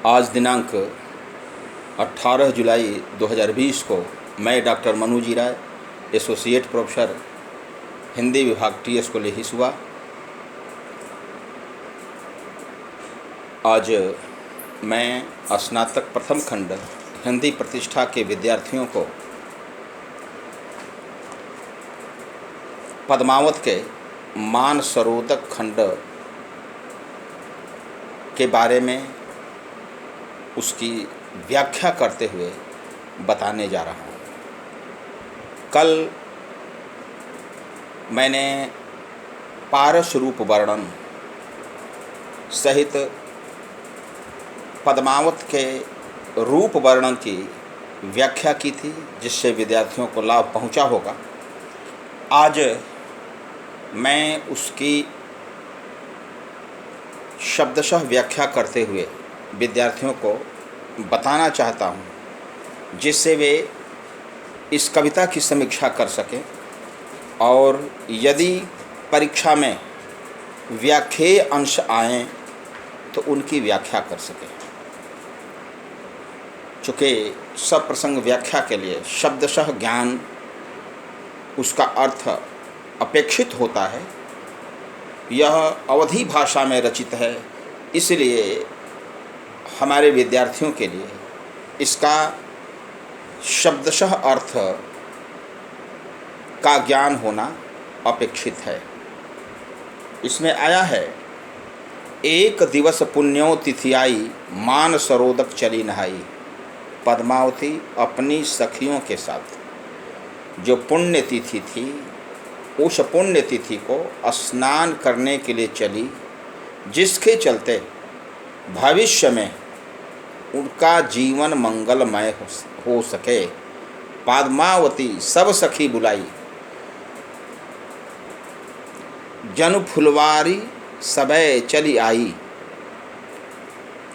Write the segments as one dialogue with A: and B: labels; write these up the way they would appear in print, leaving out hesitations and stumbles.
A: आज दिनांक 18 जुलाई 2020 को मैं डॉक्टर मनु जी राय, एसोसिएट प्रोफेसर हिंदी विभाग टीएस कॉलेज हिसुआ, आज मैं स्नातक प्रथम खंड हिंदी प्रतिष्ठा के विद्यार्थियों को पद्मावत के मानसरोदक खंड के बारे में उसकी व्याख्या करते हुए बताने जा रहा हूँ। कल मैंने पारस रूप वर्णन सहित पद्मावत के रूप वर्णन की व्याख्या की थी, जिससे विद्यार्थियों को लाभ पहुंचा होगा। आज मैं उसकी शब्दशः व्याख्या करते हुए विद्यार्थियों को बताना चाहता हूँ, जिससे वे इस कविता की समीक्षा कर सकें और यदि परीक्षा में व्याख्येय अंश आएँ तो उनकी व्याख्या कर सकें। चूँकि सब प्रसंग व्याख्या के लिए शब्दशः ज्ञान, उसका अर्थ अपेक्षित होता है। यह अवधी भाषा में रचित है, इसलिए हमारे विद्यार्थियों के लिए इसका शब्दशः अर्थ का ज्ञान होना अपेक्षित है। इसमें आया है, एक दिवस पुण्यो तिथि आई, मान सरोदक चली नहाई। पद्मावती अपनी सखियों के साथ जो पुण्य तिथि थी, उस पुण्य तिथि को स्नान करने के लिए चली, जिसके चलते भविष्य में उनका जीवन मंगलमय हो सके। पद्मावती सब सखी बुलाई, जनु फुलवारी सबे चली आई।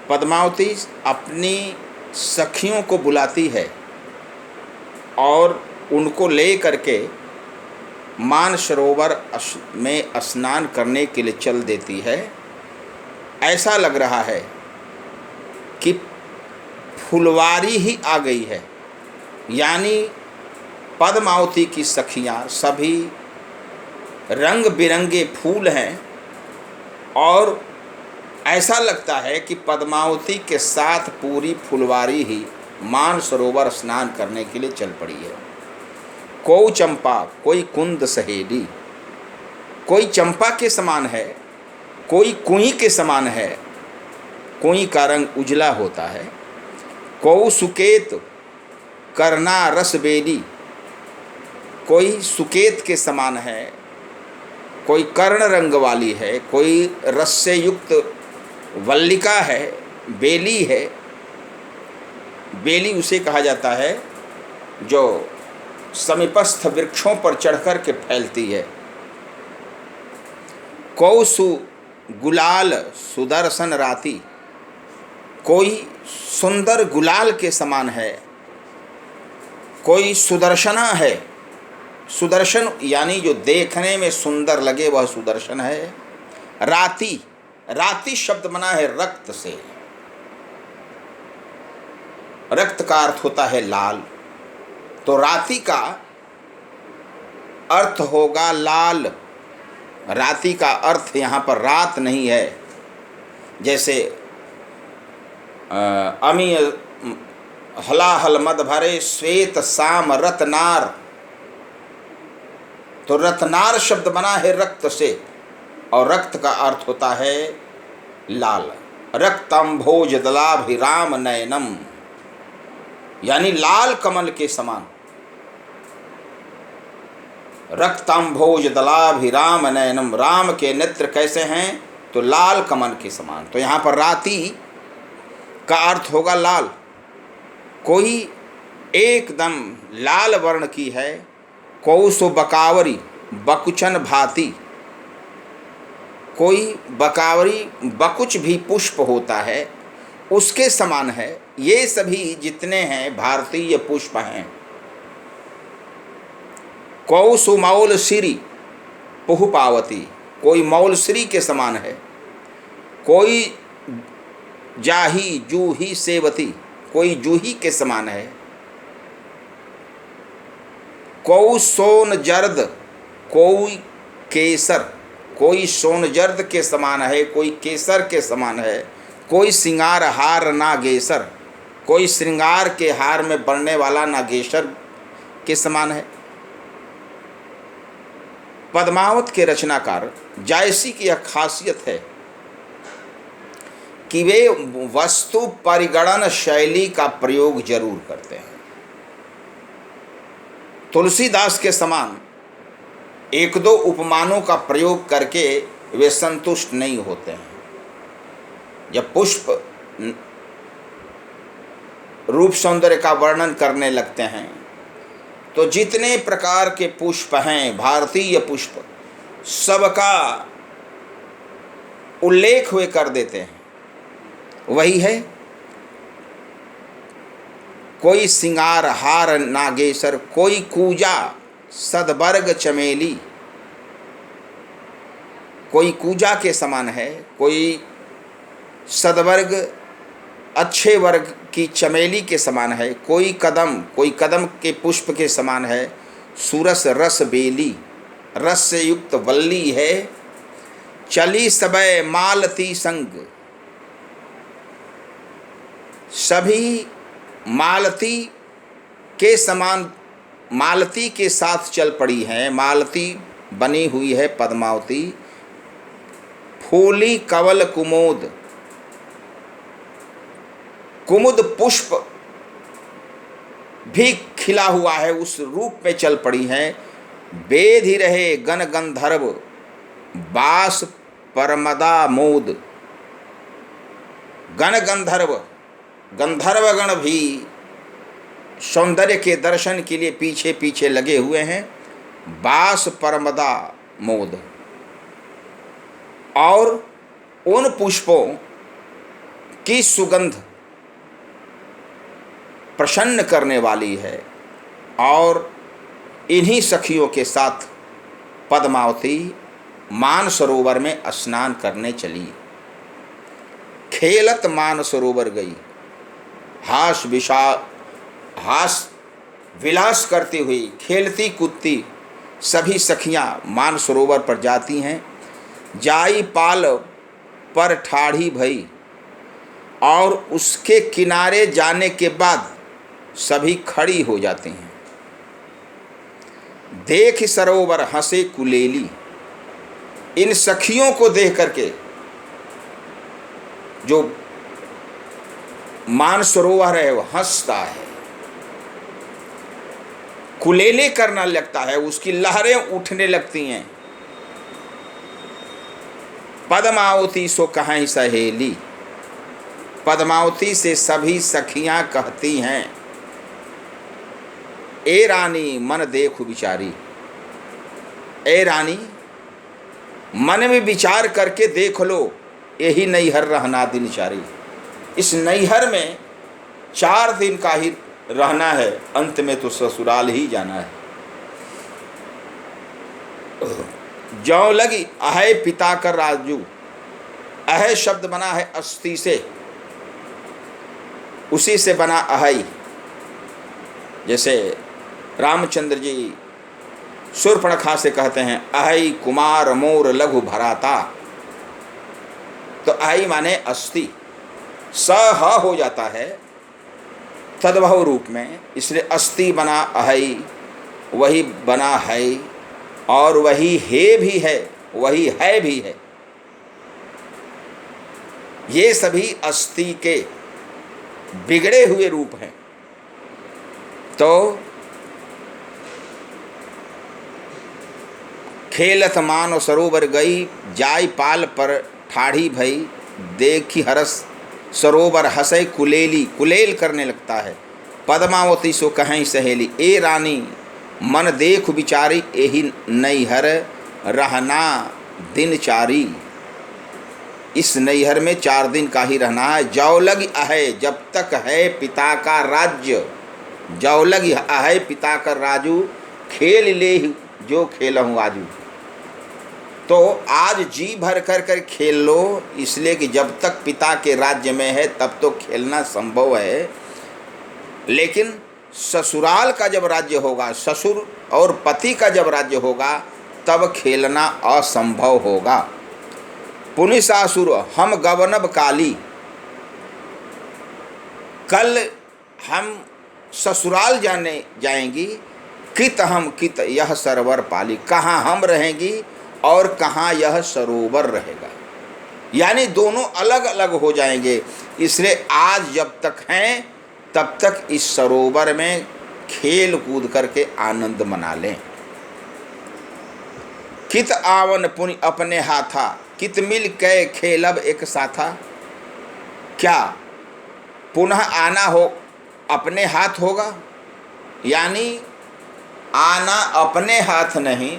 A: पद्मावती अपनी सखियों को बुलाती है और उनको ले करके मानसरोवर में स्नान करने के लिए चल देती है। ऐसा लग रहा है कि फुलवारी ही आ गई है, यानी पद्मावती की सखियां सभी रंग बिरंगे फूल हैं और ऐसा लगता है कि पद्मावती के साथ पूरी फुलवारी ही मानसरोवर स्नान करने के लिए चल पड़ी है। कोई चंपा कोई कुंद सहेली, कोई चंपा के समान है, कोई कुई के समान है, कुई का रंग उजला होता है। कोई सुकेत करना रस बेली, कोई सुकेत के समान है, कोई कर्ण रंग वाली है, कोई रस से युक्त वल्लिका है, बेली है। बेली उसे कहा जाता है जो समीपस्थ वृक्षों पर चढ़कर के फैलती है। कौसु गुलाल सुदर्शन राती, कोई सुंदर गुलाल के समान है, कोई सुदर्शना है। सुदर्शन यानी जो देखने में सुंदर लगे वह सुदर्शन है। राती, राती शब्द बना है रक्त से। रक्त का अर्थ होता है लाल, तो राती का अर्थ होगा लाल। राती का अर्थ यहाँ पर रात नहीं है। जैसे अमी हलाहल मद भरे श्वेत साम रत्नार, तो रत्नार शब्द बना है रक्त से और रक्त का अर्थ होता है लाल। रक्तम भोज दलाभिराम नयनम, यानी लाल कमल के समान। रक्तम भोज दलाभिराम नयनम, राम के नेत्र कैसे हैं तो लाल कमल के समान। तो यहाँ पर राती का अर्थ होगा लाल। कोई एकदम लाल वर्ण की है। कौसो बकावरी बकुचन भांति, कोई बकावरी बकुच भी पुष्प होता है उसके समान है। ये सभी जितने हैं भारतीय पुष्प हैं। कौसु मौल श्री पुहुपावती, कोई मौल श्री के समान है, कोई जाही जूही सेवती, कोई जूही के समान है। कोई सोन जर्द, कोई केसर, कोई सोन जर्द के समान है, कोई केसर के समान है। कोई श्रृंगार हार नागेसर, कोई श्रृंगार के हार में बढ़ने वाला नागेश्वर के समान है। पद्मावत के रचनाकार जायसी की यह खासियत है कि वे वस्तु परिगणन शैली का प्रयोग जरूर करते हैं। तुलसीदास के समान एक दो उपमानों का प्रयोग करके वे संतुष्ट नहीं होते हैं। जब पुष्प रूप सौंदर्य का वर्णन करने लगते हैं तो जितने प्रकार के पुष्प हैं, भारतीय पुष्प, सबका उल्लेख वे कर देते हैं। वही है, कोई सिंगार हार नागेश्वर, कोई कूजा सदवर्ग चमेली, कोई कूजा के समान है, कोई सदवर्ग अच्छे वर्ग की चमेली के समान है, कोई कदम के पुष्प के समान है, सुरस रस बेली, रस से युक्त वल्ली है, चली सबय मालती संग, सभी मालती के समान मालती के साथ चल पड़ी हैं। मालती बनी हुई है पद्मावती। फूली कवल कुमोद, कुमुद पुष्प भी खिला हुआ है, उस रूप में चल पड़ी हैं। वेद ही रहे गण गंधर्व, बास परमदा मोद, गण गंधर्व, गंधर्व गण भी सौंदर्य के दर्शन के लिए पीछे पीछे लगे हुए हैं। बास परमदा मोद, और उन पुष्पों की सुगंध प्रसन्न करने वाली है। और इन्हीं सखियों के साथ पद्मावती मानसरोवर में स्नान करने चली। खेलत मानसरोवर गई, हास विलास करती हुई, खेलती कूदती सभी सखियां मानसरोवर पर जाती हैं। जाई पाल पर ठाढ़ी भई, और उसके किनारे जाने के बाद सभी खड़ी हो जाती हैं। देख सरोवर हंसे कुलेली, इन सखियों को देख करके जो मानसरोवर है वो हंसता है, कुलेले करना लगता है, उसकी लहरें उठने लगती हैं। पद्मावती सो कहीं सहेली, पद्मावती से सभी सखियां कहती हैं, ए रानी मन देखो विचारी, ए रानी मन में विचार करके देख लो, यही नैहर रहना दिनचारी। इस नैहर में 4 दिन का ही रहना है, अंत में तो ससुराल ही जाना है। ज्यों लगी अहै पिता कर राजू, अहै शब्द बना है अस्थि से, उसी से बना अहै। जैसे रामचंद्र जी शूर्पणखा से कहते हैं, अहै कुमार मोर लघु भराता, तो अहै माने अस्थि, स ह हो जाता है तद्भव रूप में, इसलिए अस्थि बना अहै, वही बना है, और वही है भी है, वही है भी है। ये सभी अस्थि के बिगड़े हुए रूप हैं। तो खेलत मान सरोवर गई, जाय पाल पर ठाढ़ी भई, देखी हरस सरोवर हंसै कुलेली, कुलेल करने लगता है। पद्मावती सो कहीं सहेली, ए रानी मन देख विचारी, यही नैहर रहना दिनचारी। इस नैहर में 4 दिन का ही रहना है। जौलग है, जब तक है पिता का राज्य, जौलग है पिता का राजू, खेल ले जो खेलहूँ आजू। तो आज जी भर कर खेल लो, इसलिए कि जब तक पिता के राज्य में है तब तो खेलना संभव है, लेकिन ससुराल का जब राज्य होगा, ससुर और पति का जब राज्य होगा, तब खेलना असंभव होगा। पुनिसासुर हम गवनब काली, कल हम ससुराल जाने जाएंगी, कित हम कित यह सरोवर पाली, कहाँ हम रहेंगी और कहाँ यह सरोवर रहेगा, यानी दोनों अलग अलग हो जाएंगे। इसलिए आज जब तक हैं तब तक इस सरोवर में खेल कूद करके आनंद मना लें। कित आवन पुनि अपने हाथा, कित मिल कै खेलब एक साथा, क्या पुनः आना हो अपने हाथ होगा, यानी आना अपने हाथ नहीं,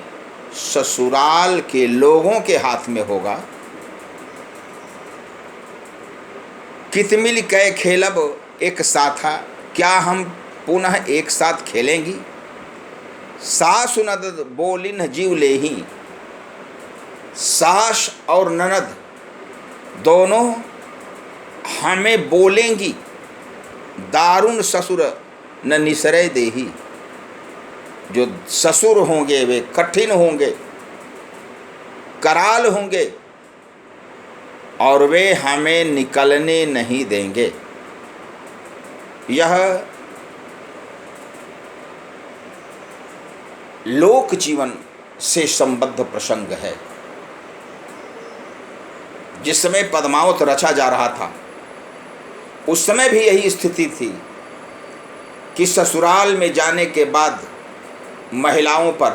A: ससुराल के लोगों के हाथ में होगा। कित मिल कै खेलब एक साथा, क्या हम पुनः एक साथ खेलेंगी। सासु ननद बोलिन जीव लेही, सास और ननद दोनों हमें बोलेंगी, दारुण ससुर न निसरे देही, जो ससुर होंगे वे कठिन होंगे, कराल होंगे और वे हमें निकलने नहीं देंगे। यह लोक जीवन से संबद्ध प्रसंग है। जिस समय पद्मावत रचा जा रहा था उस समय भी यही स्थिति थी कि ससुराल में जाने के बाद महिलाओं पर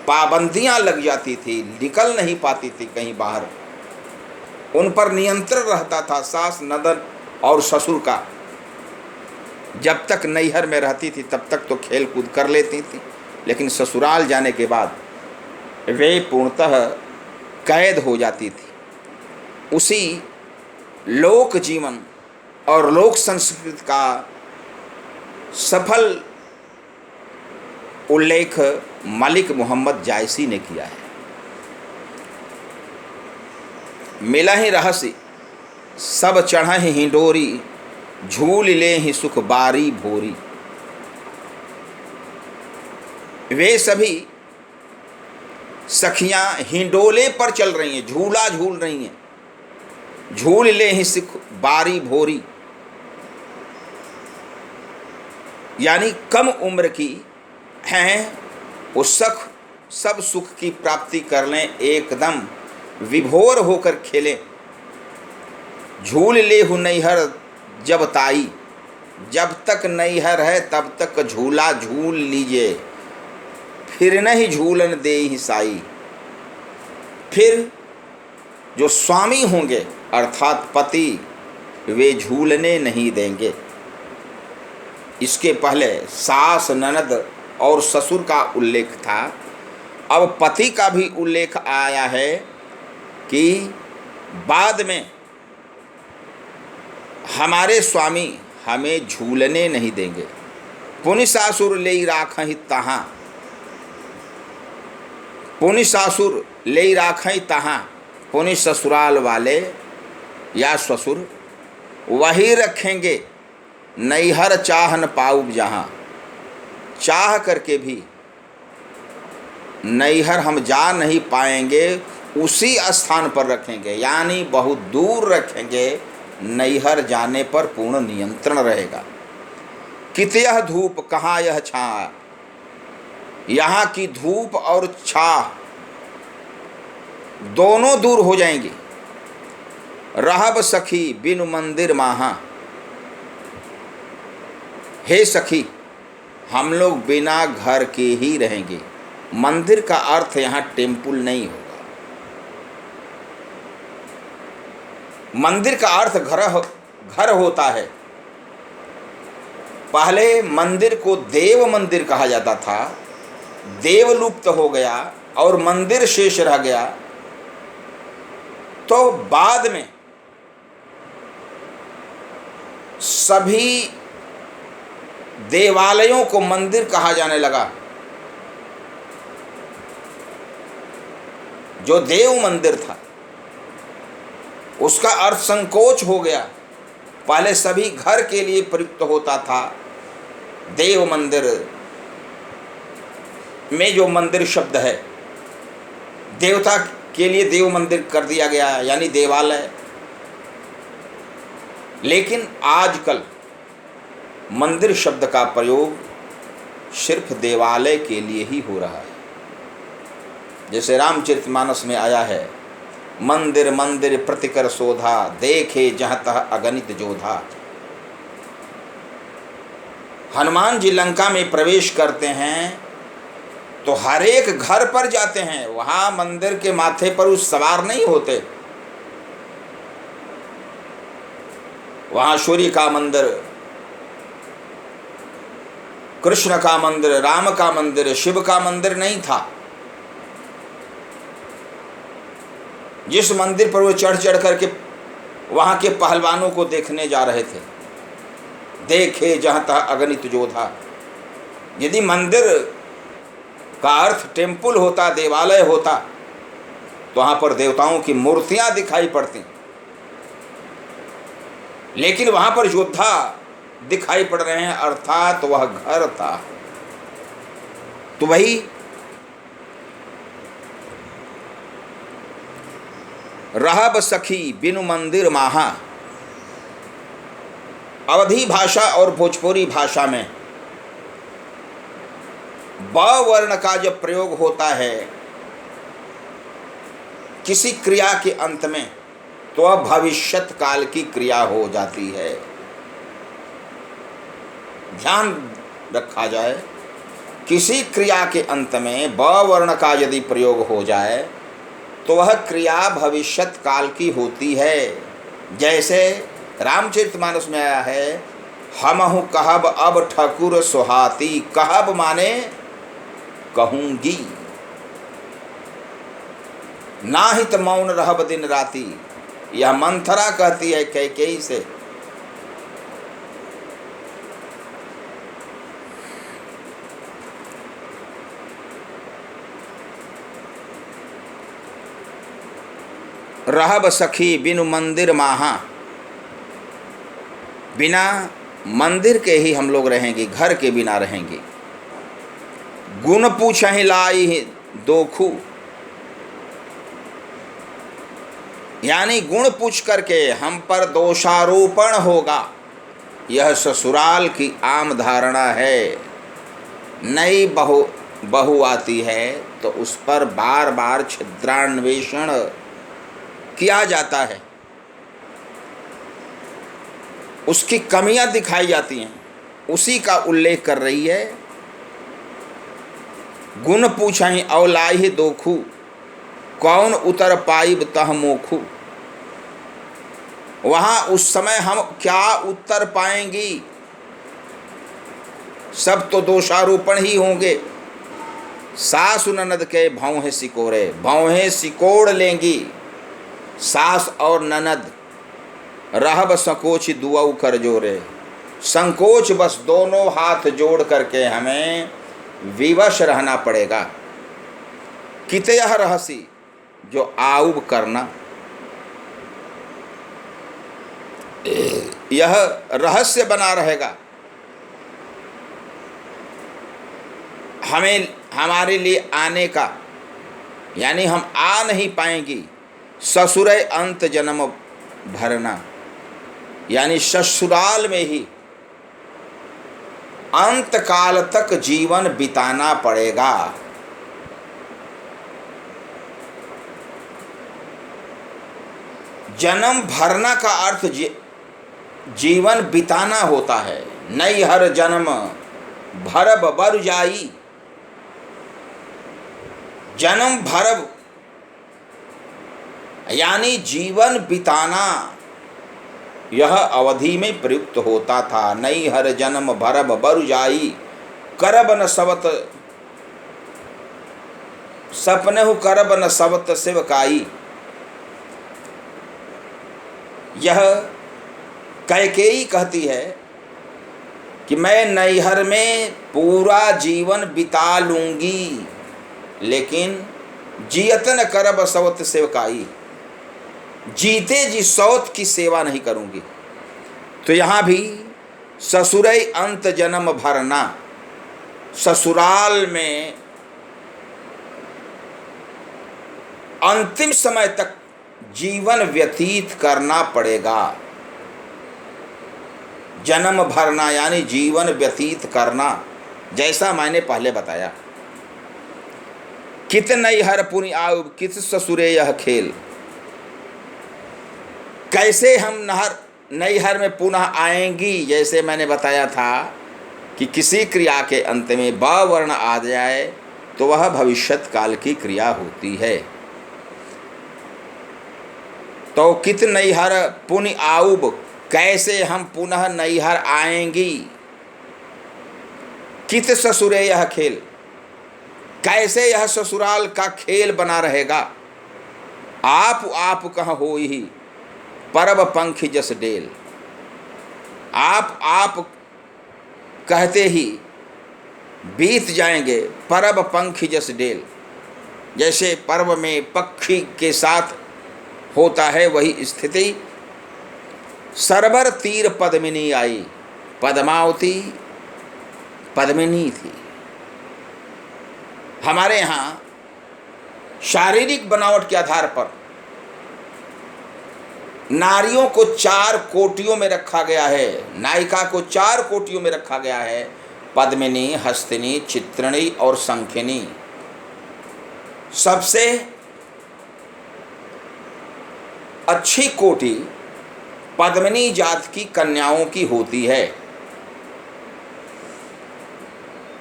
A: पाबंदियां लग जाती थी, निकल नहीं पाती थी कहीं बाहर, उन पर नियंत्रण रहता था सास ननद और ससुर का। जब तक नैहर में रहती थी तब तक तो खेल कूद कर लेती थी, लेकिन ससुराल जाने के बाद वे पूर्णतः कैद हो जाती थी। उसी लोक जीवन और लोक संस्कृति का सफल उल्लेख मलिक मोहम्मद जायसी ने किया है। मिला ही रहस्य सब चढ़ा ही हिंडोरी, झूल ले ही सुख बारी भोरी। वे सभी सखियां हिंडोले पर चल रही हैं, झूला झूल रही हैं, झूल ले ही सुख बारी भोरी, यानी कम उम्र की हैं, वो सब सुख की प्राप्ति कर लें, एकदम विभोर होकर खेलें। झूल ले हु नैहर जब ताई, जब तक नैहर है तब तक झूला झूल लीजिए, फिर नहीं झूलन दे ही साई। फिर जो स्वामी होंगे अर्थात पति, वे झूलने नहीं देंगे। इसके पहले सास ननद और ससुर का उल्लेख था, अब पति का भी उल्लेख आया है कि बाद में हमारे स्वामी हमें झूलने नहीं देंगे। पुनि सासुर ले राखहि तहाँ, पुनि सासुर ले राखहि तहाँ, पुनि ससुराल वाले या ससुर वही रखेंगे, नैहर चाह न पाऊब जहाँ। चाह करके भी नैहर हम जा नहीं पाएंगे, उसी स्थान पर रखेंगे, यानी बहुत दूर रखेंगे, नैहर जाने पर पूर्ण नियंत्रण रहेगा। कित यह धूप कहाँ यह छाँ, यहाँ की धूप और छाह दोनों दूर हो जाएंगी। रहब सखी बिनु मंदिर माहा, हे सखी हम लोग बिना घर के ही रहेंगे। मंदिर का अर्थ यहाँ टेम्पल नहीं होगा, मंदिर का अर्थ घर होता है। पहले मंदिर को देव मंदिर कहा जाता था, देव लुप्त हो गया और मंदिर शेष रह गया, तो बाद में सभी देवालयों को मंदिर कहा जाने लगा। जो देव मंदिर था उसका अर्थ संकोच हो गया। पहले सभी घर के लिए प्रयुक्त होता था, देव मंदिर में जो मंदिर शब्द है देवता के लिए देव मंदिर कर दिया गया, यानी देवालय। लेकिन आजकल मंदिर शब्द का प्रयोग सिर्फ देवालय के लिए ही हो रहा है। जैसे रामचरितमानस में आया है, मंदिर मंदिर प्रतिकर शोधा, देखे जहाँ तह अगणित जोधा। हनुमान जी लंका में प्रवेश करते हैं तो हर एक घर पर जाते हैं, वहां मंदिर के माथे पर उस सवार नहीं होते। वहां सूर्य का मंदिर, कृष्ण का मंदिर, राम का मंदिर, शिव का मंदिर नहीं था। जिस मंदिर पर वो चढ़ चढ़ करके वहां के पहलवानों को देखने जा रहे थे, देखे जहाँ तह अगणित जोधा। यदि मंदिर का अर्थ टेम्पल होता, देवालय होता, तो वहाँ पर देवताओं की मूर्तियां दिखाई पड़ती, लेकिन वहाँ पर योद्धा दिखाई पड़ रहे हैं, अर्थात वह घर था। तो वही रहब सखी बिनु मंदिर माहा, अवधी भाषा और भोजपुरी भाषा में ब वर्ण का जब प्रयोग होता है किसी क्रिया के अंत में, तो वह भविष्यत काल की क्रिया हो जाती है। ध्यान रखा जाए, किसी क्रिया के अंत में ब वर्ण का यदि प्रयोग हो जाए तो वह क्रिया भविष्यत काल की होती है। जैसे रामचरितमानस में आया है, हमहु कहब अब ठकुर सुहाती। कहब माने कहूंगी, नाहित मौन रहब दिन राती। यह मंथरा कहती है कैकेयी से। रहब सखी बिनु मंदिर माहा, बिना मंदिर के ही हम लोग रहेंगे, घर के बिना रहेंगे। गुण पूछहि लाई दोखू, यानी गुण पूछ करके हम पर दोषारोपण होगा। यह ससुराल की आम धारणा है। नई बहू आती है तो उस पर बार बार छिद्रान्वेषण किया जाता है, उसकी कमियां दिखाई जाती हैं, उसी का उल्लेख कर रही है। गुण पूछहि अवलाहि दोखू, कौन उतर पाइब तह मोखू। वहाँ उस समय हम क्या उत्तर पाएंगी, सब तो दोषारोपण ही होंगे। सासु ननद के भौहें सिकोरे, भौहें सिकोड़ लेंगी सास और ननद। रहब संकोच दुआऊ कर जोरे, संकोच बस दोनों हाथ जोड़ करके हमें विवश रहना पड़ेगा। कितयह रहसी, जो आऊब करना, यह रहस्य बना रहेगा। हमें हमारे लिए आने का, यानी हम आ नहीं पाएंगी। ससुरै अंत जन्म भरना, यानी ससुराल में ही अंत काल तक जीवन बिताना पड़ेगा। जन्म भरना का अर्थ जीवन बिताना होता है। नैहर जन्म भरब बर जाई, जन्म भरब यानी जीवन बिताना, यह अवधि में प्रयुक्त होता था। नैहर जन्म भरब बर जाई, करब न सवत सपनेहु करब न सवत सेवकाई। यह कैकेयी कहती है कि मैं नैहर में पूरा जीवन बिता लूँगी, लेकिन जियतन करब सवत सेवकाई, जीते जी सौत की सेवा नहीं करूंगी। तो यहाँ भी ससुरई अंत जन्म भरना, ससुराल में अंतिम समय तक जीवन व्यतीत करना पड़ेगा। जन्म भरना यानी जीवन व्यतीत करना, जैसा मैंने पहले बताया। कित नैहर पुनि आउ कित ससुरे यह खेल, कैसे हम नैहर में पुनः आएंगी। जैसे मैंने बताया था कि किसी क्रिया के अंत में ब वर्ण आ जाए तो वह भविष्यत काल की क्रिया होती है। तो कित नैहर पुनि आउब, कैसे हम पुनः नैहर आएंगी। कित ससुरे यह खेल, कैसे यह ससुराल का खेल बना रहेगा। आप कहाँ हो ही परब पंखी जस डेल, आप कहते ही बीत जाएंगे परब पंखी जस डेल, जैसे पर्व में पक्षी के साथ होता है वही स्थिति। सरबर तीर पद्मिनी आई, पद्मावती पद्मिनी थी। हमारे यहाँ शारीरिक बनावट के आधार पर नारियों को 4 कोटियों में रखा गया है, नायिका को 4 कोटियों में रखा गया है। पद्मिनी, हस्तिनी, चित्रिणी और संखिनी। सबसे अच्छी कोटि पद्मिनी जात की कन्याओं की होती है,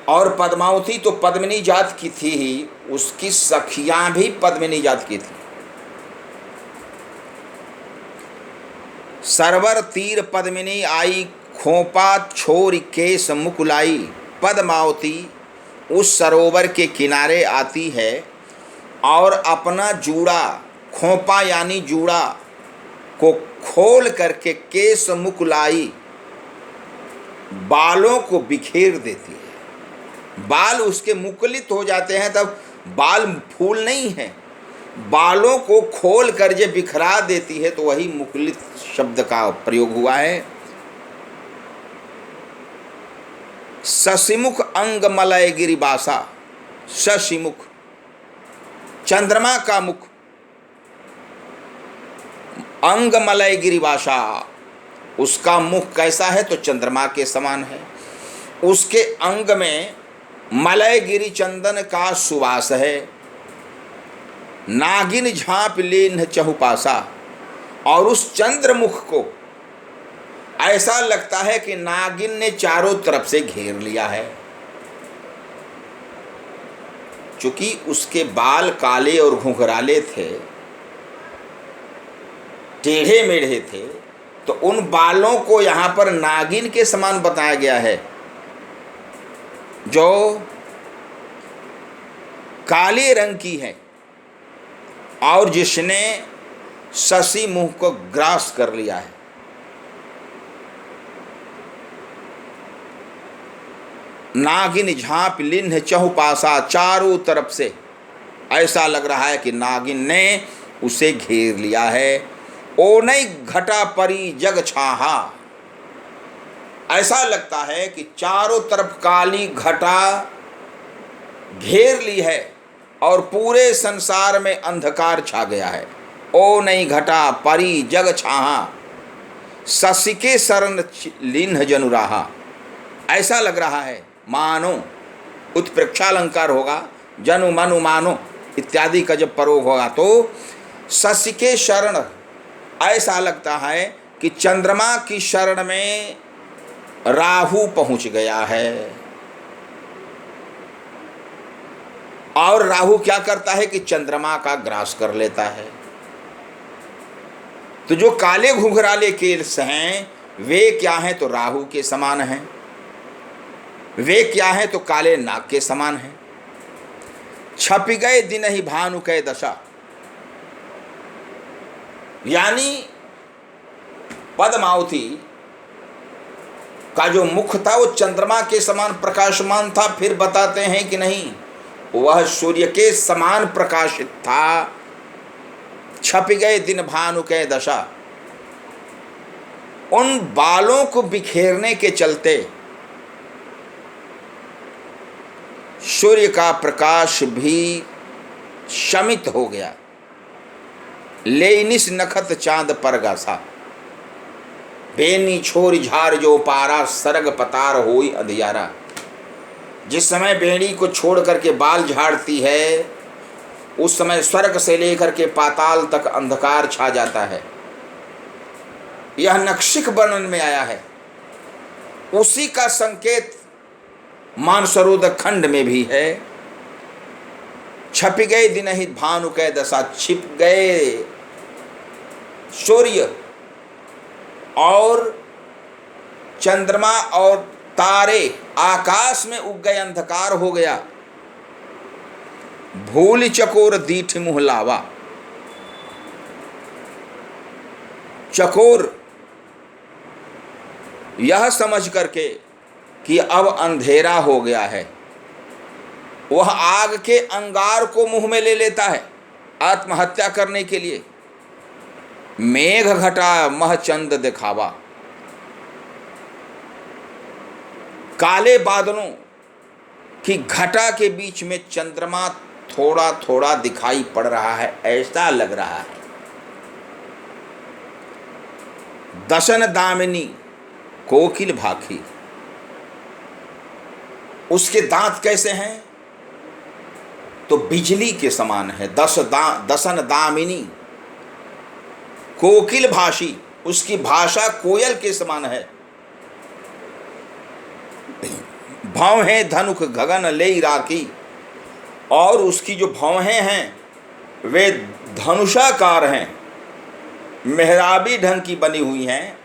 A: और पद्मावती तो पद्मिनी जात की थी ही, उसकी सखियां भी पद्मिनी जात की थी। सरवर तीर पद्मिनी आई, खोपा छोर केस मुकुलाई। पद्मावती उस सरोवर के किनारे आती है और अपना जूड़ा, खोपा यानी जूड़ा को खोल करके केस मुकुलाई, बालों को बिखेर देती है। बाल उसके मुकुलित हो जाते हैं, तब बाल फूल नहीं है, बालों को खोल कर जे बिखरा देती है, तो वही मुकुलित शब्द का प्रयोग हुआ है। शशिमुख अंग मलय गिरिबासा, शशिमुख चंद्रमा का मुख, अंग मलय गिरिबासा, उसका मुख कैसा है तो चंद्रमा के समान है। उसके अंग में मलय गिरि चंदन का सुवास है। नागिन झांप लेन चहुपासा, और उस चंद्रमुख को ऐसा लगता है कि नागिन ने चारों तरफ से घेर लिया है। चूंकि उसके बाल काले और घुंघराले थे, टेढ़े मेढ़े थे, तो उन बालों को यहाँ पर नागिन के समान बताया गया है, जो काले रंग की है और जिसने शशि मुख को ग्रास कर लिया है। नागिन झांप लिन्ह चहुपासा, चारों तरफ से ऐसा लग रहा है कि नागिन ने उसे घेर लिया है। ओ नहीं घटा परी जग छाहा, ऐसा लगता है कि चारों तरफ काली घटा घेर ली है और पूरे संसार में अंधकार छा गया है। ओ नहीं घटा परी जग छाहा, शशि के शरण लिन्ह जनुराहा, ऐसा लग रहा है मानो, उत्प्रेक्षालंकार होगा, जनु मनु मानो इत्यादि का जब प्रयोग होगा तो शशि के शरण, ऐसा लगता है कि चंद्रमा की शरण में राहु पहुंच गया है। और राहु क्या करता है कि चंद्रमा का ग्रास कर लेता है। तो जो काले घुंघराले केस हैं वे क्या हैं तो राहु के समान हैं, वे क्या हैं तो काले नाग के समान हैं। छप गए दिन ही भानु कै दशा, यानी पद्मावती का जो मुख था वो चंद्रमा के समान प्रकाशमान था। फिर बताते हैं कि नहीं, वह सूर्य के समान प्रकाशित था। छप गए दिन भानु के दशा, उन बालों को बिखेरने के चलते सूर्य का प्रकाश भी शमित हो गया। लेनिस नखत चांद पर गासा, बेनी छोरी झार जो पारा, सरग पतार होई अंधियारा। जिस समय बेड़ी को छोड़ करके बाल झाड़ती है, उस समय स्वर्ग से लेकर के पाताल तक अंधकार छा जाता है। यह नक्षिक वर्णन में आया है। उसी का संकेत मानसरोवर खंड में भी है। छप गए दिन ही भानु कै दशा, छिप गए सूर्य और चंद्रमा और तारे, आकाश में उग गए, अंधकार हो गया। भूल चकोर दीठ मुँह लावा, चकोर यह समझ करके कि अब अंधेरा हो गया है, वह आग के अंगार को मुंह में ले लेता है आत्महत्या करने के लिए। मेघ घटा मह चंद दिखावा, काले बादलों की घटा के बीच में चंद्रमा थोड़ा थोड़ा दिखाई पड़ रहा है, ऐसा लग रहा है। दशन दामिनी कोकिल भाखी, उसके दांत कैसे हैं? तो बिजली के समान है। दशन दामिनी कोकिल भाषी, उसकी भाषा कोयल के समान है। भौहें धनुक गगन ले राखी, और उसकी जो भौहें हैं वे धनुषाकार हैं, मेहराबी ढंग की बनी हुई हैं,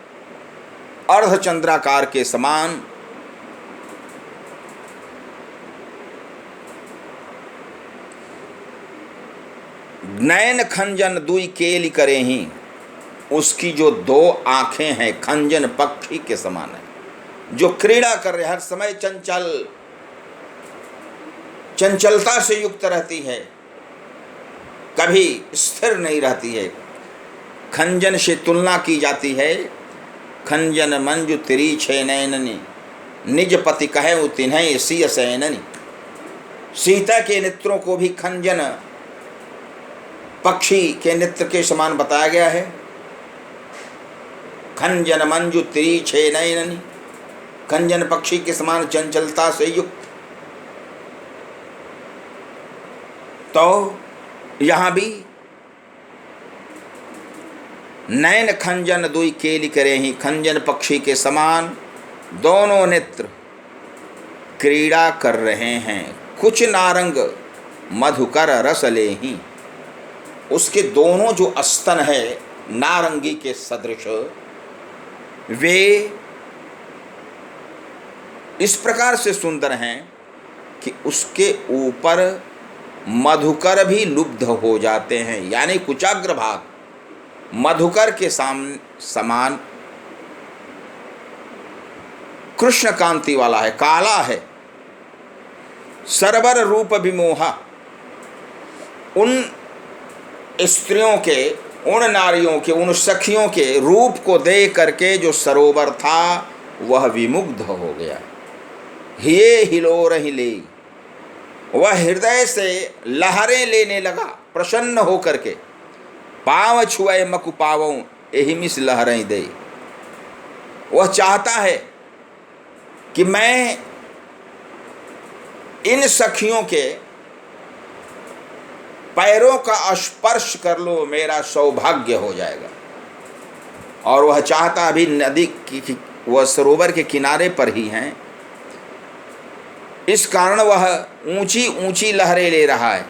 A: अर्धचंद्राकार के समान। नयन खंजन दुई केली करे ही, उसकी जो दो आंखें हैं खंजन पक्षी के समान है, जो क्रीड़ा कर रहे, हर समय चंचलता से युक्त रहती है, कभी स्थिर नहीं रहती है। खंजन से तुलना की जाती है। खंजन मंजु तिरी छे नैननी, निज पति कहे तिन्ह सिय सैननी। सीता के नेत्रों को भी खंजन पक्षी के नेत्र के समान बताया गया है। खंजन मंजु तिरी छे नैननी, खंजन पक्षी के समान चंचलता से युक्त। तो यहाँ भी नयन खंजन दुई केली करे ही, खंजन पक्षी के समान दोनों नेत्र क्रीड़ा कर रहे हैं। कुछ नारंग मधुकर रस ले ही, उसके दोनों जो स्तन है नारंगी के सदृश, वे इस प्रकार से सुंदर हैं कि उसके ऊपर मधुकर भी लुब्ध हो जाते हैं। यानी कुचाग्र भाग मधुकर के समान कृष्ण कांति वाला है, काला है। सरबर रूप विमोहा, उन स्त्रियों के, उन नारियों के, उन सखियों के रूप को देख करके जो सरोवर था वह विमुग्ध हो गया। हिये हिलोर हिले, वह हृदय से लहरें लेने लगा प्रसन्न होकर के। पाँव छुए मकु पावों एहि मिस लहरें दे, वह चाहता है कि मैं इन सखियों के पैरों का स्पर्श कर लो, मेरा सौभाग्य हो जाएगा। और वह चाहता अभी नदी की, वह सरोवर के किनारे पर ही हैं, इस कारण वह ऊंची ऊंची लहरें ले रहा है।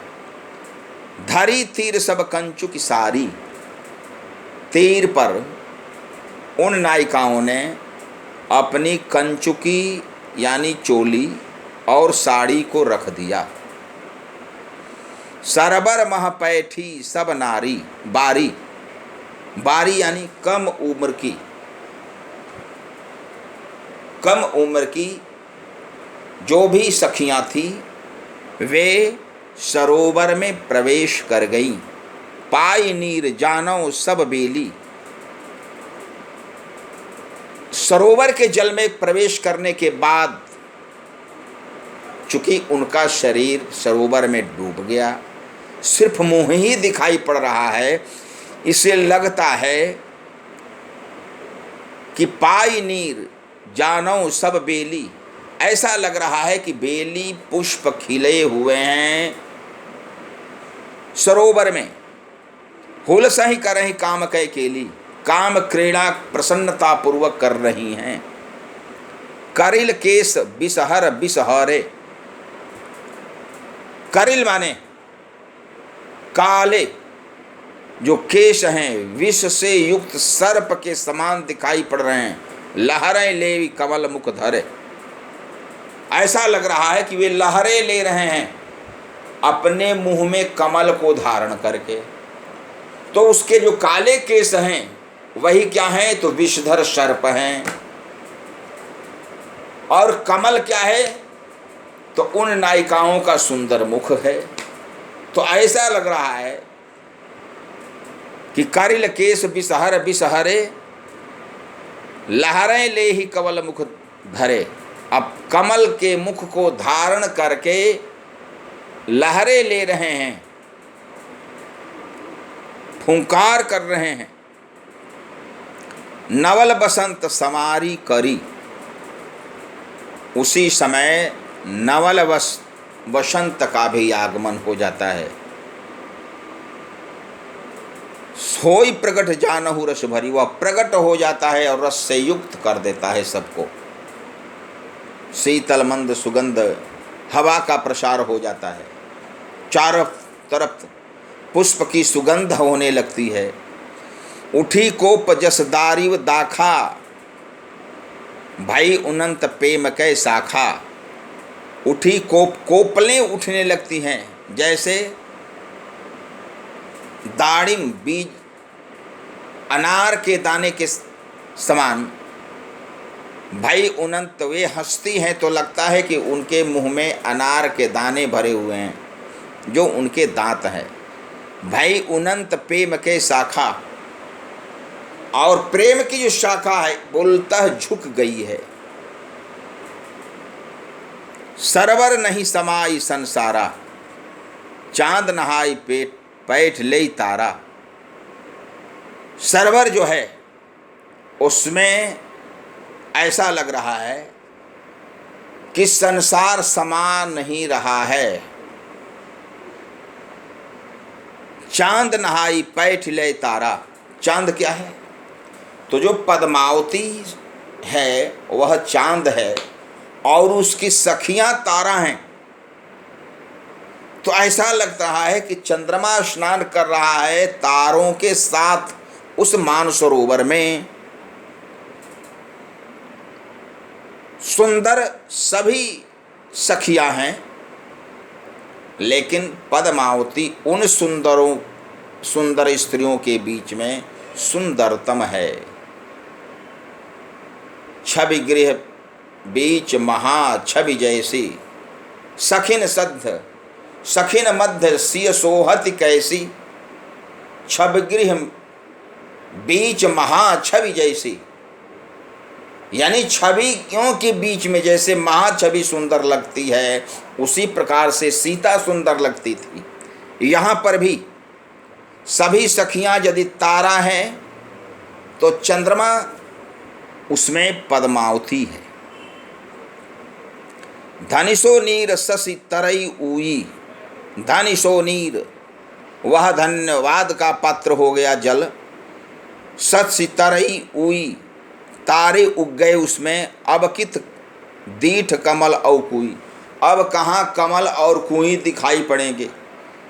A: धरी तीर सब कंचु की सारी, तीर पर उन नायिकाओं ने अपनी कंचुकी यानी चोली और साड़ी को रख दिया। सरबर मह पैठी सब नारी, बारी, बारी यानी कम उम्र की, कम उम्र की जो भी सखियां थी वे सरोवर में प्रवेश कर गई। पाई नीर जानो सब बेली। सरोवर के जल में प्रवेश करने के बाद चूंकि उनका शरीर सरोवर में डूब गया, सिर्फ मुंह ही दिखाई पड़ रहा है, इसे लगता है कि पाई नीर जानो सब बेली। ऐसा लग रहा है कि बेली पुष्प खिले हुए हैं सरोवर में। हुलसही कर रही काम कै केली, काम क्रीड़ा प्रसन्नता पूर्वक कर रही हैं। करिल केस बिसहर बिसहरे। करिल माने काले जो केश हैं विष से युक्त सर्प के समान दिखाई पड़ रहे हैं। लहरें ले कमल मुख धरे। ऐसा लग रहा है कि वे लहरें ले रहे हैं अपने मुंह में कमल को धारण करके। तो उसके जो काले केश हैं वही क्या हैं, तो विषधर सर्प हैं। और कमल क्या है, तो उन नायिकाओं का सुंदर मुख है। तो ऐसा लग रहा है कि करिल केश बिसहर बिसहरे, लहरें ले ही कमल मुख धरे। अब कमल के मुख को धारण करके लहरें ले रहे हैं, फुंकार कर रहे हैं। नवल बसंत समारी करी। उसी समय नवल वसंत का भी आगमन हो जाता है। सोई प्रगट जानहु रस भरी। वह प्रगट हो जाता है और रस से युक्त कर देता है सबको। शीतल मंद सुगंध हवा का प्रसार हो जाता है। चारों तरफ पुष्प की सुगंध होने लगती है। उठी कोप जस दारिव दाखा, भाई अनंत प्रेम कै शाखा। उठी कोपलें उठने लगती हैं, जैसे दाड़िम बीज अनार के दाने के समान। भाई अनंत वे हंसती हैं तो लगता है कि उनके मुंह में अनार के दाने भरे हुए हैं, जो उनके दांत हैं। भाई अनंत प्रेम के शाखा, और प्रेम की जो शाखा है बोलता झुक गई है। सरवर नहीं समाई संसारा, चांद नहाई पैठ ले तारा। सरवर जो है उसमें ऐसा लग रहा है कि संसार समा नहीं रहा है। चांद नहाई पैठ ले तारा। चांद क्या है, तो जो पद्मावती है वह चांद है और उसकी सखियां तारा हैं। तो ऐसा लग रहा है कि चंद्रमा स्नान कर रहा है तारों के साथ उस मानसरोवर में। सुंदर सभी सखियां हैं, लेकिन पद्मावती उन सुंदर स्त्रियों के बीच में सुंदरतम है। छवि गृह बीच महा छवि जैसी, सखिन सद्ध सखिन मध्य सिय सोहति कैसी। छवि गृह बीच महा छवि जैसी, यानी छवियों के बीच में जैसे महाछवि सुंदर लगती है, उसी प्रकार से सीता सुंदर लगती थी। यहाँ पर भी सभी सखियाँ यदि तारा हैं तो चंद्रमा उसमें पद्मावती है। धनिशो नीर शशि तरई उई। धनिशो नीर वह धन्यवाद का पात्र हो गया जल। शशि तरई उई तारे उग गए उसमें। अब कित दीठ कमल और कुई। अब कहाँ कमल और कुई दिखाई पड़ेंगे,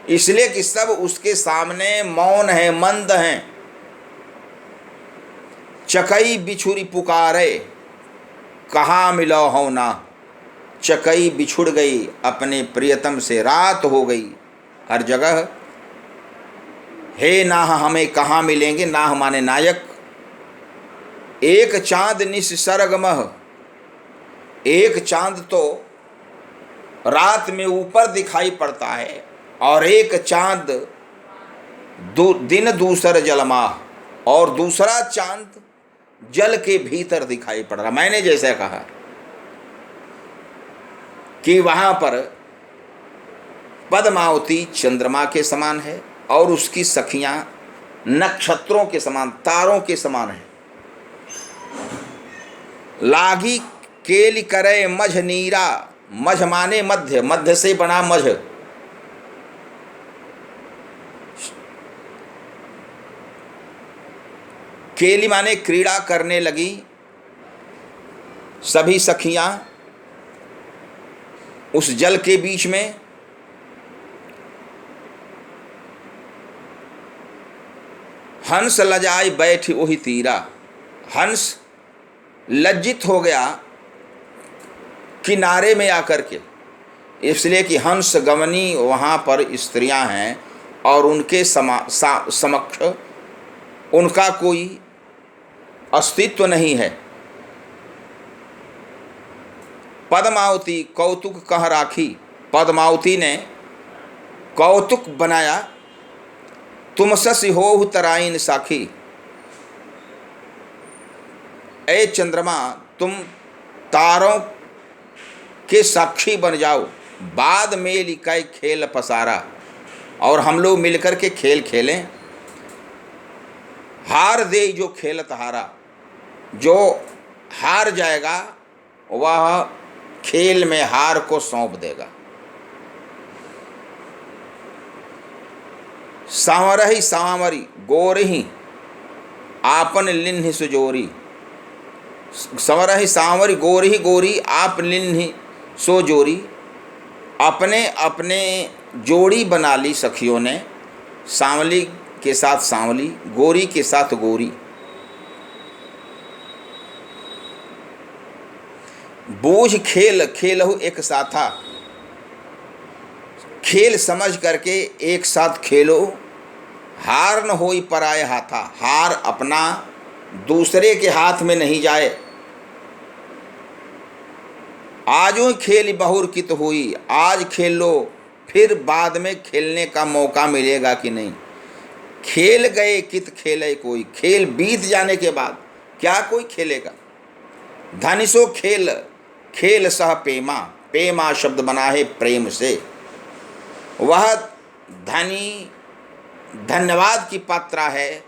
A: इसलिए कि सब उसके सामने मौन है, मंद हैं। चकई बिछुरी पुकारे, कहाँ मिलो हो ना। चकई बिछुड़ गई अपने प्रियतम से, रात हो गई हर जगह। हे नाह हमें कहाँ मिलेंगे, नाह माने नायक। एक चांद निस सरगमह, एक चांद तो रात में ऊपर दिखाई पड़ता है और एक चांद दिन दूसर जलमाह, और दूसरा चांद जल के भीतर दिखाई पड़ रहा। मैंने जैसे कहा कि वहां पर पद्मावती चंद्रमा के समान है और उसकी सखियां नक्षत्रों के समान, तारों के समान है। लागी केली करे मझ नीरा, मझ माने मध्य, मध्य से बना मझ। केली माने क्रीड़ा करने लगी सभी सखियां उस जल के बीच में। हंस लजाई बैठ वही तीरा, हंस लज्जित हो गया किनारे में आकर के, इसलिए कि हंस गमनी वहाँ पर स्त्रियां हैं और उनके समक्ष उनका कोई अस्तित्व नहीं है। पद्मावती कौतुक कह राखी, पद्मावती ने कौतुक बनाया, तुम ससी हो तराइन साखी। ए चंद्रमा, तुम तारों के साक्षी बन जाओ, बाद में लिखाई खेल पसारा, और हम लोग मिलकर के खेल खेलें। हार दे जो खेलत हारा, जो हार जाएगा वह खेल में हार को सौंप देगा। सांवरही सांवरी गोरही आपन लिन्हि सुजोरी, संवरही सांवरी गोरही गोरी आप लिन्हि सो जोरी। अपने अपने जोड़ी बना ली सखियों ने, सांवली के साथ सांवली, गोरी के साथ गोरी। बूझ खेल खेलहु एक साथा, खेल समझ करके एक साथ खेलो। हार न होई पराए हाथा, हार अपना दूसरे के हाथ में नहीं जाए। आजो खेल बहुर कित हुई, आज खेल लो, फिर बाद में खेलने का मौका मिलेगा कि नहीं। खेल गए कित खेले कोई, खेल बीत जाने के बाद क्या कोई खेलेगा। धनिसो खेल खेल सह पेमा, पेमा शब्द बना है प्रेम से। वह धनी धन्यवाद की पात्रा है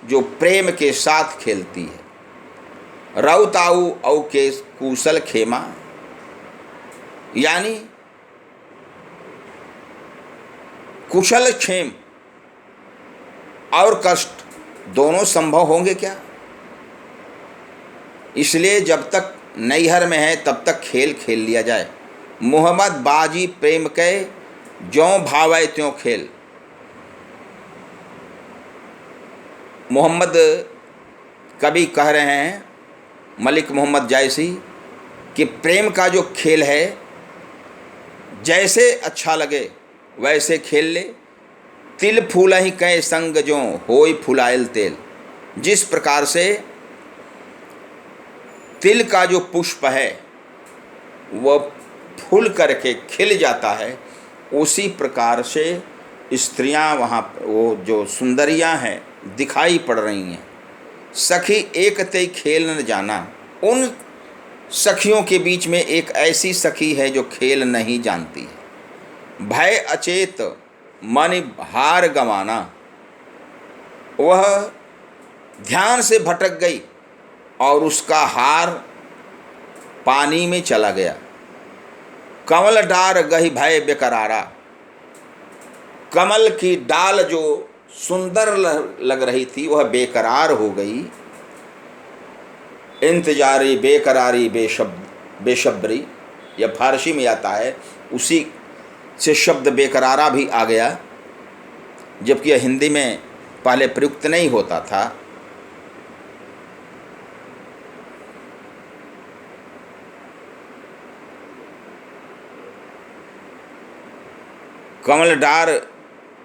A: जो प्रेम के साथ खेलती है। रउताऊ औ के कुशल खेमा, यानी कुशल क्षेम और कष्ट दोनों संभव होंगे क्या। इसलिए जब तक नैहर में है तब तक खेल खेल लिया जाए। मोहम्मद बाजी प्रेम के ज्यों भावै त्यों खेल। मोहम्मद कवि कह रहे हैं, मलिक मोहम्मद जायसी, कि प्रेम का जो खेल है जैसे अच्छा लगे वैसे खेल ले। तिल फूलहि कै संग जो होय फुलायल तेल। जिस प्रकार से तिल का जो पुष्प है वह फूल करके खिल जाता है, उसी प्रकार से स्त्रियां वहाँ वो जो सुंदरियां हैं दिखाई पड़ रही हैं। सखी एक तय खेल न जाना, उन सखियों के बीच में एक ऐसी सखी है जो खेल नहीं जानती है। भय अचेत मन हार गंवाना, वह ध्यान से भटक गई और उसका हार पानी में चला गया। कमल डार गही भय बेकरारा, कमल की डाल जो सुंदर लग रही थी वह बेकरार हो गई। इंतजारी बेकरारी बेशब्री, यह फारसी में आता है, उसी से शब्द बेकरारा भी आ गया, जबकि यह हिंदी में पहले प्रयुक्त नहीं होता था। कमल डार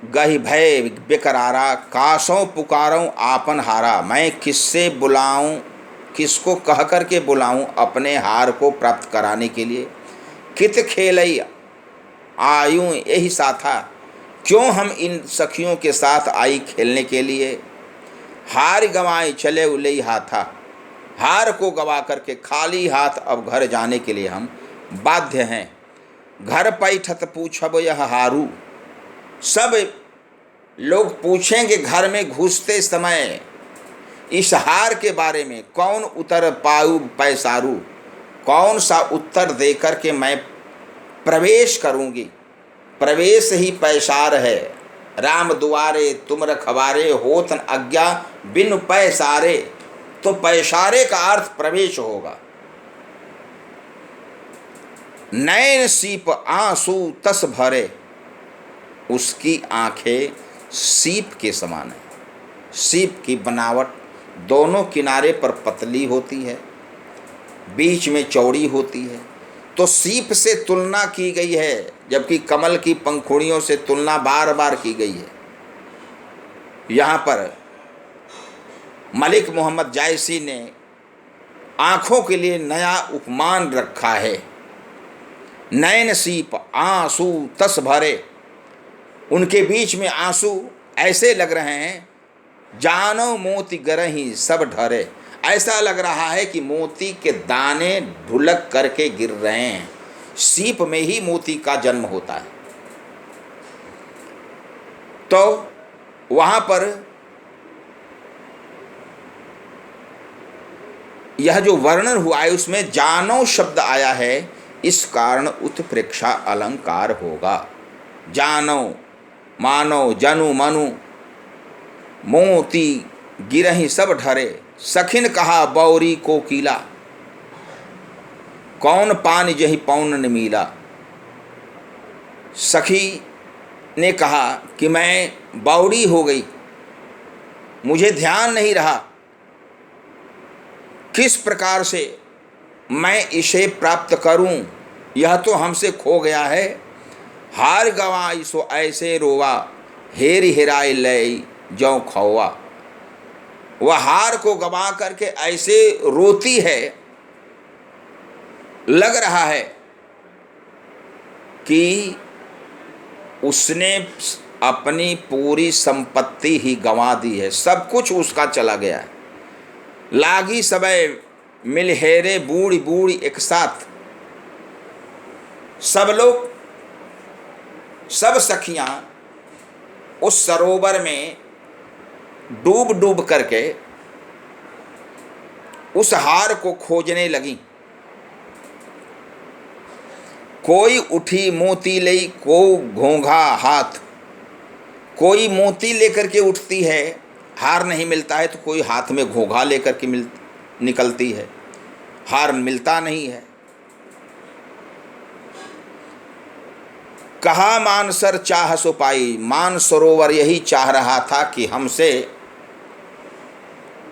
A: गही भय बेकरारा, कासों पुकारों आपन हारा। मैं किससे बुलाऊं, किसको कह कर के बुलाऊं अपने हार को प्राप्त कराने के लिए। कित खेलई आयूं यही साथा, क्यों हम इन सखियों के साथ आई खेलने के लिए। हार गंवाए चले उलई हाथा, हार को गवा करके खाली हाथ अब घर जाने के लिए हम बाध्य हैं। घर पैठत पूछब यह हारू, सब लोग पूछेंगे घर में घुसते समय इस हार के बारे में, कौन उतर पाऊ पैसारू, कौन सा उत्तर देकर के मैं प्रवेश करूंगी। प्रवेश ही पैसार है, राम दुआरे तुम रखवारे, होत न आज्ञा बिन पैसारे। तो पैसारे का अर्थ प्रवेश होगा। नैन सीप आंसू तस भरे, उसकी आंखें सीप के समान है। सीप की बनावट दोनों किनारे पर पतली होती है, बीच में चौड़ी होती है, तो सीप से तुलना की गई है, जबकि कमल की पंखुड़ियों से तुलना बार बार की गई है। यहाँ पर मलिक मोहम्मद जायसी ने आँखों के लिए नया उपमान रखा है। नैन सीप आंसू तस भरे, उनके बीच में आंसू ऐसे लग रहे हैं जानो मोती गरही सब ढरे। ऐसा लग रहा है कि मोती के दाने ढुलक करके गिर रहे हैं। सीप में ही मोती का जन्म होता है। तो वहाँ पर यह जो वर्णन हुआ है उसमें जानो शब्द आया है, इस कारण उत्प्रेक्षा अलंकार होगा। जानो मानो जनु मनु, मोती गिरही सब ढरे, सखिन कहा बौरी को कीला, कौन पानी जही पौन न मिला। सखी ने कहा कि मैं बावड़ी हो गई, मुझे ध्यान नहीं रहा किस प्रकार से मैं इसे प्राप्त करूं, यह तो हमसे खो गया है। हार गवाई सो ऐसे रोवा, हेर हेराय लय जौ खौवा। वह हार को गवा करके ऐसे रोती है, लग रहा है कि उसने अपनी पूरी संपत्ति ही गंवा दी है, सब कुछ उसका चला गया है। लागी सबय मिल हेरे बूढ़ी बूढ़ी एक साथ, सब लोग सब सखियां उस सरोवर में डूब डूब करके उस हार को खोजने लगी। कोई उठी मोती ले को घोंघा हाथ, कोई मोती लेकर के उठती है, हार नहीं मिलता है तो कोई हाथ में घोंघा लेकर के निकलती है, हार मिलता नहीं है। कहा मानसर चाह सो पाई, मान सरोवर यही चाह रहा था कि हमसे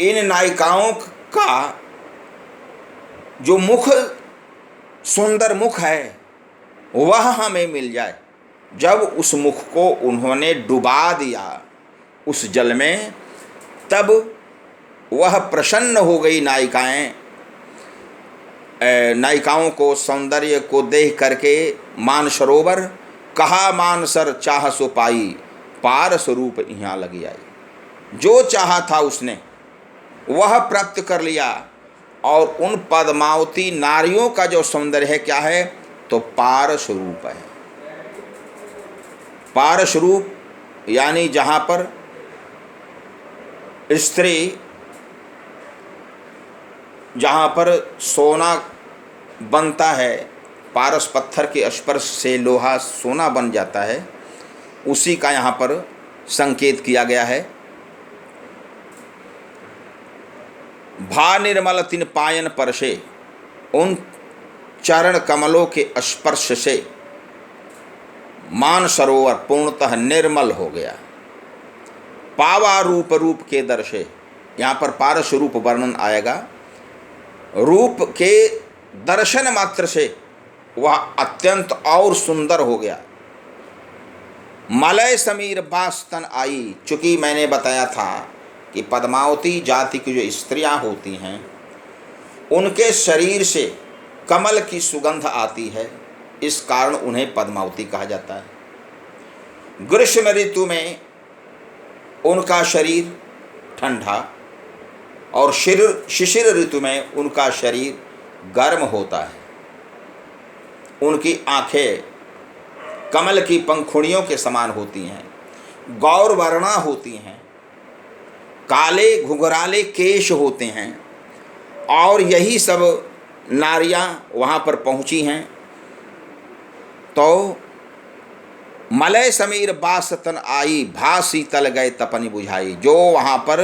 A: इन नायिकाओं का जो मुख सुंदर मुख है वह हमें मिल जाए। जब उस मुख को उन्होंने डुबा दिया उस जल में, तब वह प्रसन्न हो गई नायिकाएं। नायिकाओं को सौंदर्य को देख करके मानसरोवर कहा मानसर चाह सो पाई, पार स्वरूप यहाँ लगी आई। जो चाहा था उसने वह प्राप्त कर लिया। और उन पद्मावती नारियों का जो सौंदर्य है क्या है, तो पार स्वरूप है। पार स्वरूप यानी जहाँ पर स्त्री, जहाँ पर सोना बनता है, पारस पत्थर के स्पर्श से लोहा सोना बन जाता है, उसी का यहाँ पर संकेत किया गया है। भा निर्मल तिन पायन परशे, उन चरण कमलों के स्पर्श से मान सरोवर पूर्णतः निर्मल हो गया। पावा रूप रूप के दर्शे, यहाँ पर पारस रूप वर्णन आएगा। रूप के दर्शन मात्र से वह अत्यंत और सुंदर हो गया। मलय समीर बास्तन आई, चूँकि मैंने बताया था कि पद्मावती जाति की जो स्त्रियां होती हैं उनके शरीर से कमल की सुगंध आती है, इस कारण उन्हें पद्मावती कहा जाता है। ग्रीष्म ऋतु में उनका शरीर ठंडा और शिशिर ऋतु में उनका शरीर गर्म होता है। उनकी आंखें कमल की पंखुड़ियों के समान होती हैं, गौर वर्णा होती हैं, काले घुंघराले केश होते हैं। और यही सब नारियां वहाँ पर पहुँची हैं। तो मलय समीर बासतन आई, भा शीतल गए तपनी बुझाई। जो वहाँ पर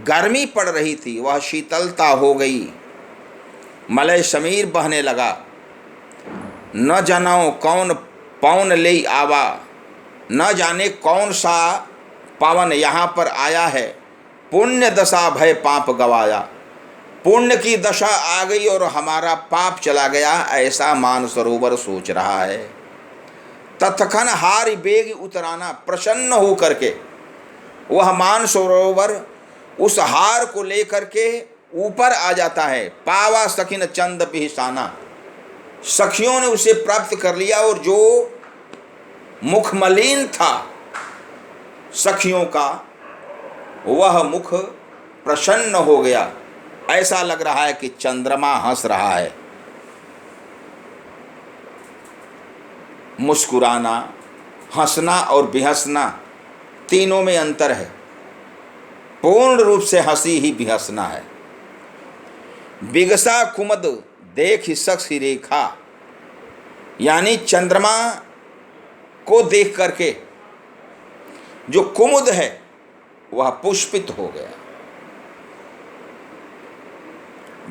A: गर्मी पड़ रही थी वह शीतलता हो गई, मलय समीर बहने लगा। न जानो कौन पवन ले आवा, न जाने कौन सा पावन यहाँ पर आया है। पुण्य दशा भय पाप गवाया, पुण्य की दशा आ गई और हमारा पाप चला गया, ऐसा मानसरोवर सोच रहा है। तत्क्षण हारि बेग उतराना, प्रसन्न हो करके वह मानसरोवर उस हार को लेकर के ऊपर आ जाता है। पावा सखिन चंद पिहिसाना, सखियों ने उसे प्राप्त कर लिया और जो मुख मलिन था सखियों का, वह मुख प्रसन्न हो गया। ऐसा लग रहा है कि चंद्रमा हंस रहा है। मुस्कुराना, हंसना और बेहंसना तीनों में अंतर है। पूर्ण रूप से हंसी ही बेहंसना है। बिगसा कुमद देख शख्स रेखा, यानी चंद्रमा को देख करके जो कुमुद है वह पुष्पित हो गया।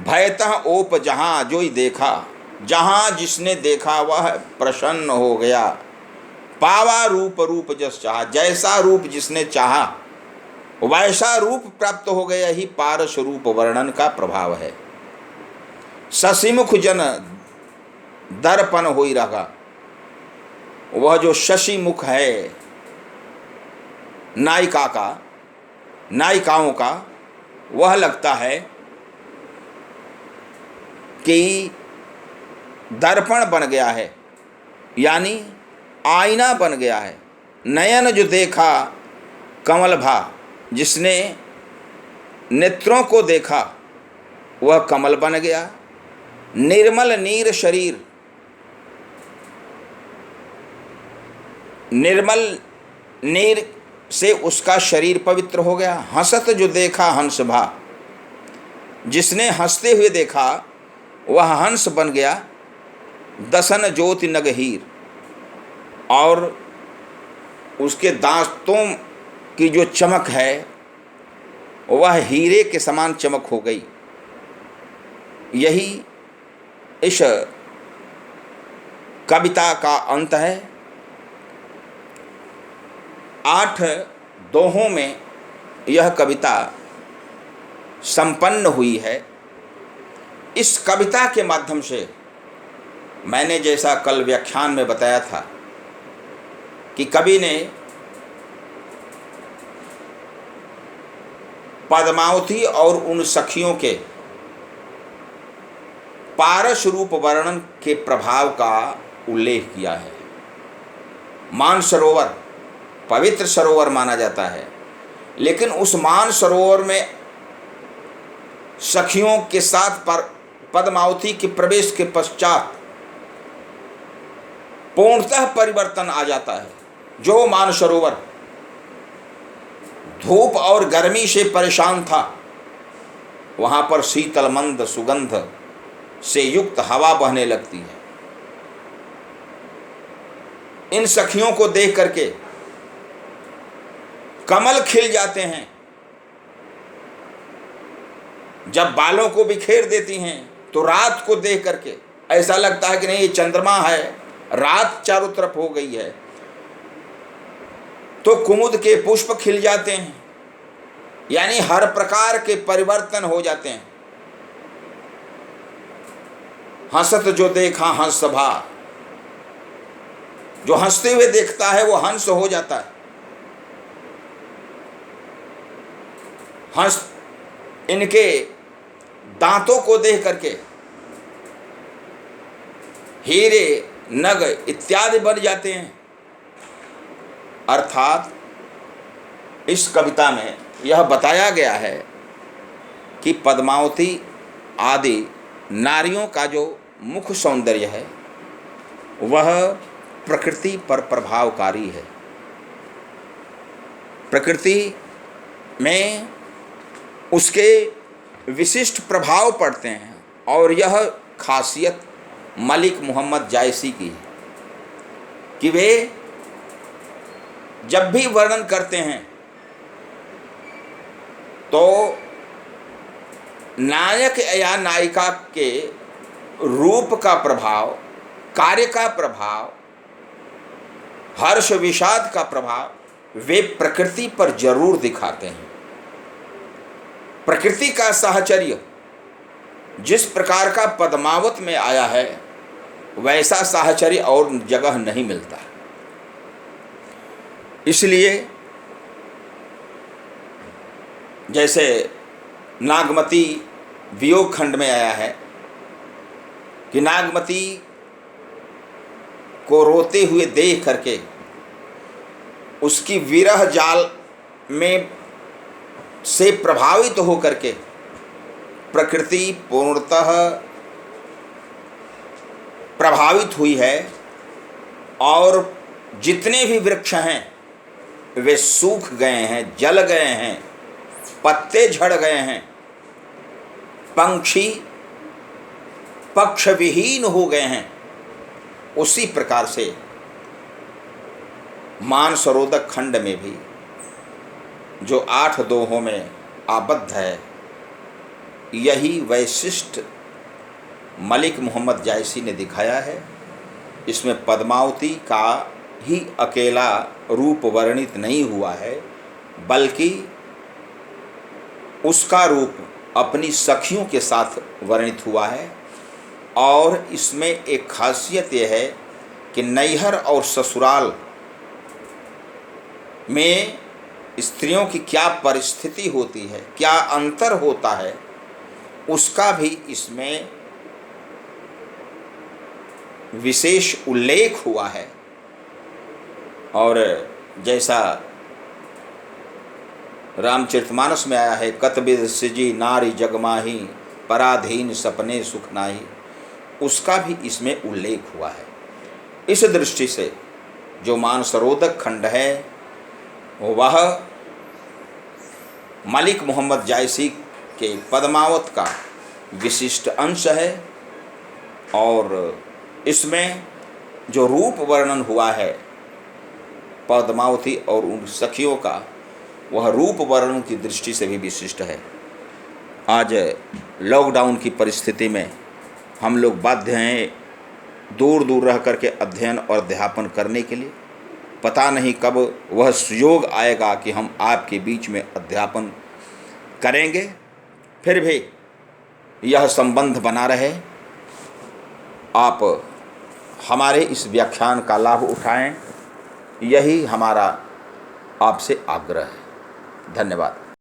A: भयतः ओप जहां जो ही देखा, जहां जिसने देखा वह प्रसन्न हो गया। पावा रूप रूप जस चाहा, जैसा रूप जिसने चाहा वैसा रूप प्राप्त हो गया। ही पारस रूप वर्णन का प्रभाव है। शशिमुख जन दर्पण हो ही रहा, वह जो शशिमुख है नायिका का, नायिकाओं का, वह लगता है कि दर्पण बन गया है, यानी आईना बन गया है। नयन जो देखा कमल भा, जिसने नेत्रों को देखा वह कमल बन गया। निर्मल नीर शरीर, निर्मल नीर से उसका शरीर पवित्र हो गया। हंसत जो देखा हंस भा, जिसने हंसते हुए देखा वह हंस बन गया। दसन ज्योति नगहीर, और उसके दांतों की जो चमक है वह हीरे के समान चमक हो गई। यही इस कविता का अंत है। 8 दोहों में यह कविता संपन्न हुई है। इस कविता के माध्यम से मैंने जैसा कल व्याख्यान में बताया था कि कवि ने पद्मावती और उन सखियों के पारस रूप वर्णन के प्रभाव का उल्लेख किया है। मानसरोवर पवित्र सरोवर माना जाता है, लेकिन उस मानसरोवर में सखियों के साथ पद्मावती के प्रवेश के पश्चात पूर्णतः परिवर्तन आ जाता है। जो मानसरोवर धूप और गर्मी से परेशान था, वहाँ पर शीतल मंद सुगंध से युक्त हवा बहने लगती है। इन सखियों को देख करके कमल खिल जाते हैं। जब बालों को बिखेर देती हैं तो रात को देख करके ऐसा लगता है कि नहीं, ये चंद्रमा है, रात चारों तरफ हो गई है। तो कुमुद के पुष्प खिल जाते हैं, यानी हर प्रकार के परिवर्तन हो जाते हैं। हंसत जो देखा हंस भा, जो हंसते हुए देखता है वो हंस हो जाता है। हंस इनके दांतों को देख करके हीरे नग इत्यादि बन जाते हैं। अर्थात इस कविता में यह बताया गया है कि पद्मावती आदि नारियों का जो मुख सौंदर्य है वह प्रकृति पर प्रभावकारी है। प्रकृति में उसके विशिष्ट प्रभाव पड़ते हैं और यह खासियत मलिक मोहम्मद जायसी की है कि वे जब भी वर्णन करते हैं तो नायक या नायिका के रूप का प्रभाव, कार्य का प्रभाव, हर्ष विषाद का प्रभाव वे प्रकृति पर जरूर दिखाते हैं। प्रकृति का साहचर्य जिस प्रकार का पद्मावत में आया है वैसा साहचर्य और जगह नहीं मिलता। इसलिए जैसे नागमती वियोग खंड में आया है कि नागमती को रोते हुए देख करके उसकी विरह जाल में से प्रभावित होकर के प्रकृति पूर्णतः प्रभावित हुई है और जितने भी वृक्ष हैं वे सूख गए हैं, जल गए हैं, पत्ते झड़ गए हैं, पंछी पक्ष विहीन हो गए हैं। उसी प्रकार से मानसरोदक खंड में भी जो 8 दोहों में आबद्ध है, यही वैशिष्ट मलिक मोहम्मद जायसी ने दिखाया है। इसमें पद्मावती का ही अकेला रूप वर्णित नहीं हुआ है, बल्कि उसका रूप अपनी सखियों के साथ वर्णित हुआ है। और इसमें एक खासियत यह है कि नैहर और ससुराल में स्त्रियों की क्या परिस्थिति होती है, क्या अंतर होता है, उसका भी इसमें विशेष उल्लेख हुआ है। और जैसा रामचरितमानस में आया है, कतबिद सिजी नारी जगमाही पराधीन सपने सुख नाही, उसका भी इसमें उल्लेख हुआ है। इस दृष्टि से जो मानसरोदक खंड है वह मलिक मोहम्मद जायसी के पद्मावत का विशिष्ट अंश है। और इसमें जो रूप वर्णन हुआ है पद्मावती और उन सखियों का, वह रूप वर्णन की दृष्टि से भी विशिष्ट है। आज लॉकडाउन की परिस्थिति में हम लोग बाध्य हैं दूर दूर रह करके अध्ययन और अध्यापन करने के लिए। पता नहीं कब वह सुयोग आएगा कि हम आपके बीच में अध्यापन करेंगे, फिर भी यह संबंध बना रहे। आप हमारे इस व्याख्यान का लाभ उठाएं, यही हमारा आपसे आग्रह है। धन्यवाद।